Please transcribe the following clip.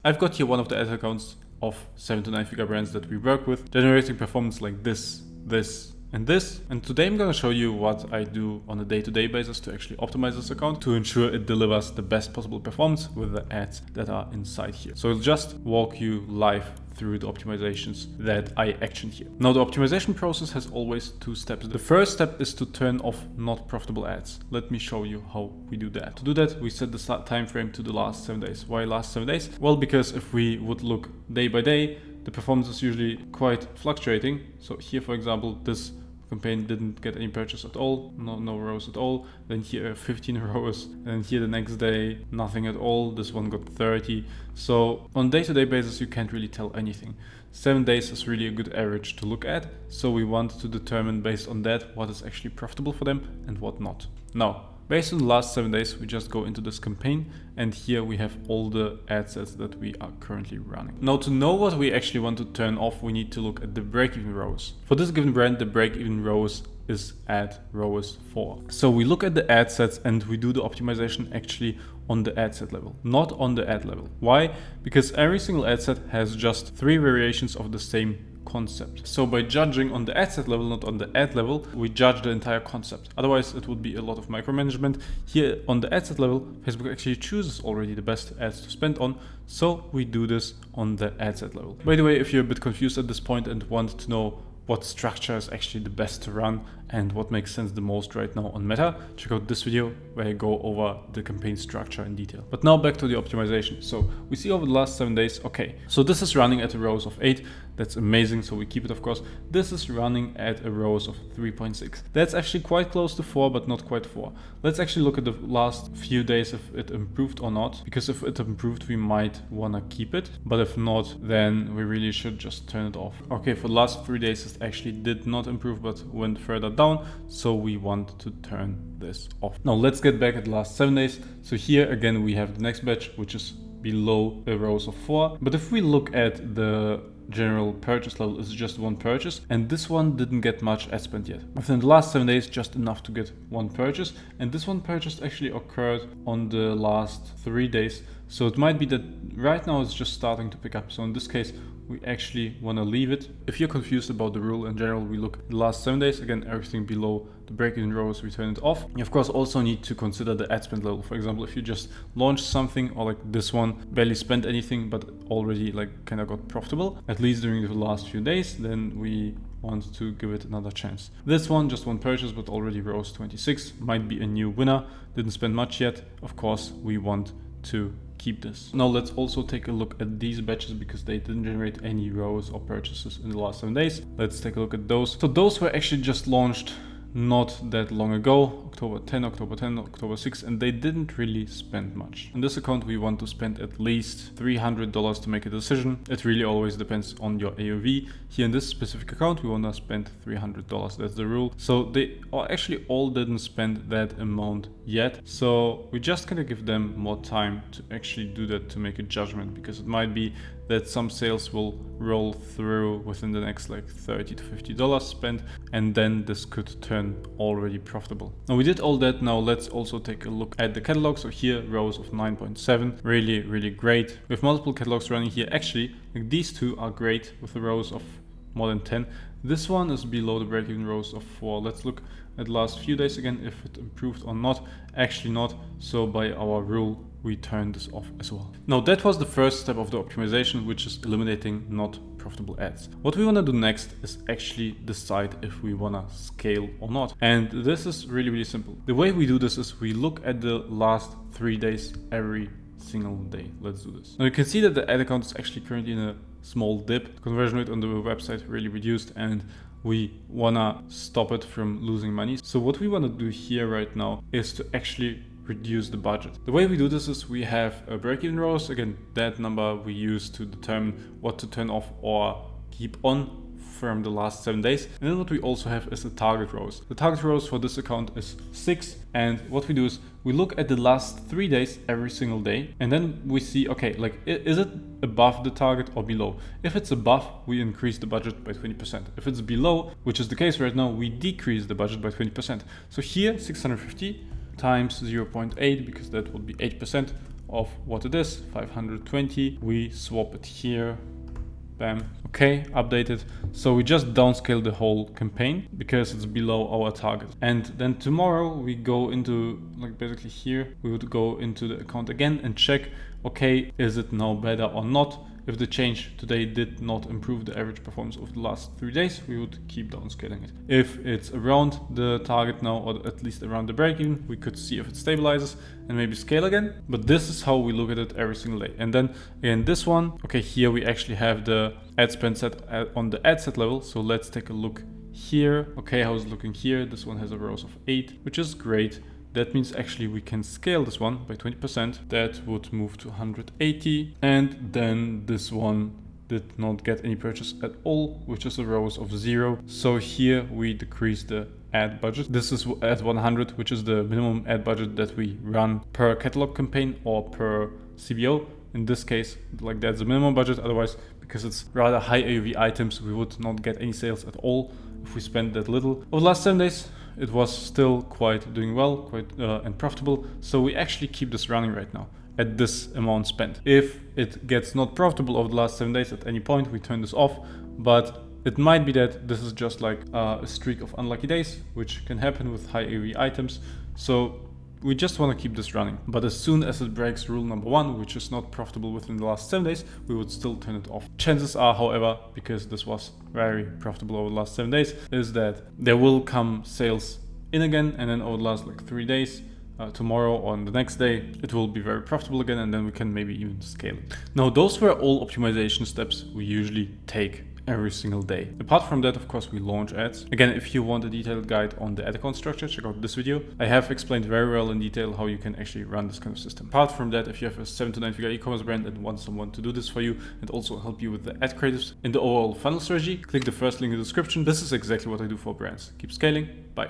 I've got here one of the ad accounts of 7 to 9 figure brands that we work with, generating performance like this, and this. And today I'm going to show you what I do on a day-to-day basis to actually optimize this account to ensure it delivers the best possible performance with the ads that are inside here. So I'll just walk you live through the optimizations that I action here. Now the optimization process has always 2 steps. The first step is to turn off not profitable ads. Let me show you how we do that. To do that, we set the start time frame to the last 7 days. Why last 7 days? Well, because if we would look day by day, the performance is usually quite fluctuating. So here, for example, this campaign didn't get any purchase at all, no rows at all. Then here 15 rows, and here the next day nothing at all. This one got 30. So on day-to-day basis you can't really tell anything. 7 days is really a good average to look at, so we want to determine based on that what is actually profitable for them and what not. Now based on the last 7 days, we just go into this campaign, and here we have all the ad sets that we are currently running. Now to know what we actually want to turn off, we need to look at the break-even rows. For this given brand, the break-even rows is at rows 4. So we look at the ad sets and we do the optimization actually on the ad set level, not on the ad level. Why? Because every single ad set has just 3 variations of the same concept. So by judging on the ad set level, not on the ad level, we judge the entire concept. Otherwise it would be a lot of micromanagement. Here on the ad set level, Facebook actually chooses already the best ads to spend on, so we do this on the ad set level. By the way, if you're a bit confused at this point and want to know what structure is actually the best to run and what makes sense the most right now on Meta, check out this video where I go over the campaign structure in detail. But now back to the optimization. So we see over the last 7 days, okay, so this is running at a rows of 8. That's amazing, so we keep it of course. This is running at a rows of 3.6. That's actually quite close to 4, but not quite 4. Let's actually look at the last few days if it improved or not, because if it improved, we might wanna keep it. But if not, then we really should just turn it off. Okay, for the last 3 days, it actually did not improve, but went further down. So we want to turn this off. Now let's get back at the last 7 days. So here again, we have the next batch, which is below the rows of 4. But if we look at the general purchase level, it's just 1 purchase, and this one didn't get much ad spend yet. Within the last 7 days, just enough to get 1 purchase, and this 1 purchase actually occurred on the last 3 days. So it might be that right now it's just starting to pick up. So in this case, we actually want to leave it. If you're confused about the rule in general, we look at the last 7 days. Again, everything below the break-even rows, we turn it off. You of course also need to consider the ad spend level. For example, if you just launched something, or like this one, barely spent anything, but already like kind of got profitable, at least during the last few days, then we want to give it another chance. This one, just 1 purchase, but already rose 26, might be a new winner. Didn't spend much yet. Of course, we want to keep this. Now let's also take a look at these batches because they didn't generate any rows or purchases in the last 7 days. Let's take a look at those. So those were actually just launched not that long ago, October 10, October 6, and they didn't really spend much. In this account, we want to spend at least $300 to make a decision. It really always depends on your AOV. Here in this specific account, we want to spend $300. That's the rule. So they actually all didn't spend that amount yet. So we just kind of give them more time to actually do that, to make a judgment, because it might be that some sales will roll through within the next like $30 to $50 spent, and then this could turn already profitable. Now we did all that. Now let's also take a look at the catalog. So here rows of 9.7, really great. We have multiple catalogs running here. Actually, like these 2 are great with the rows of more than 10. This one is below the break-even rows of 4. Let's look at the last few days again if it improved or not. Actually not. So by our rule, we turn this off as well. Now that was the first step of the optimization, which is eliminating not profitable ads. What we want to do next is actually decide if we want to scale or not. And this is really simple. The way we do this is we look at the last 3 days every single day. Let's do this. Now you can see that the ad account is actually currently in a small dip. Conversion rate on the website really reduced, and we wanna stop it from losing money. So what we wanna do here right now is to actually reduce the budget. The way we do this is we have a break-even rows. Again, that number we use to determine what to turn off or keep on from the last 7 days. And then what we also have is the target rows. The target rows for this account is 6. And what we do is we look at the last 3 days every single day, and then we see, okay, like, is it above the target or below? If it's above, we increase the budget by 20%. If it's below, which is the case right now, we decrease the budget by 20%. So here, 650 times 0.8, because that would be 8%. of what it is, 520. We swap it here. Bam. Okay, updated. So we just downscale the whole campaign because it's below our target. And then tomorrow we go into, like basically here, we would go into the account again and check, okay, is it now better or not? If the change today did not improve the average performance of the last 3 days, we would keep downscaling it. If it's around the target now, or at least around the break-even, we could see if it stabilizes and maybe scale again. But this is how we look at it every single day. And then again, this one, okay, here we actually have the ad spend set on the ad set level. So let's take a look here. Okay, how's it looking here? This one has a ROAS of 8, which is great. That means actually we can scale this one by 20%. That would move to 180. And then this one did not get any purchase at all, which is a ROAS of 0. So here we decrease the ad budget. This is at 100, which is the minimum ad budget that we run per catalog campaign or per CBO. In this case, like that's the minimum budget. Otherwise, because it's rather high AOV items, we would not get any sales at all if we spend that little. Over the last 7 days, it was still quite doing well, quite and profitable. So we actually keep this running right now at this amount spent. If it gets not profitable over the last 7 days at any point, we turn this off. But it might be that this is just like a streak of unlucky days, which can happen with high AOV items. So we just want to keep this running. But as soon as it breaks rule number 1, which is not profitable within the last 7 days, we would still turn it off. Chances are, however, because this was very profitable over the last 7 days, is that there will come sales in again, and then over the last like 3 days, tomorrow or on the next day, it will be very profitable again, and then we can maybe even scale it. Now, those were all optimization steps we usually take every single day. Apart from that, of course, we launch ads. Again, if you want a detailed guide on the ad account structure, check out this video. I have explained very well in detail how you can actually run this kind of system. Apart from that, if you have a 7 to 9 figure e-commerce brand and want someone to do this for you and also help you with the ad creatives in the overall funnel strategy, click the first link in the description. This is exactly what I do for brands. Keep scaling. Bye.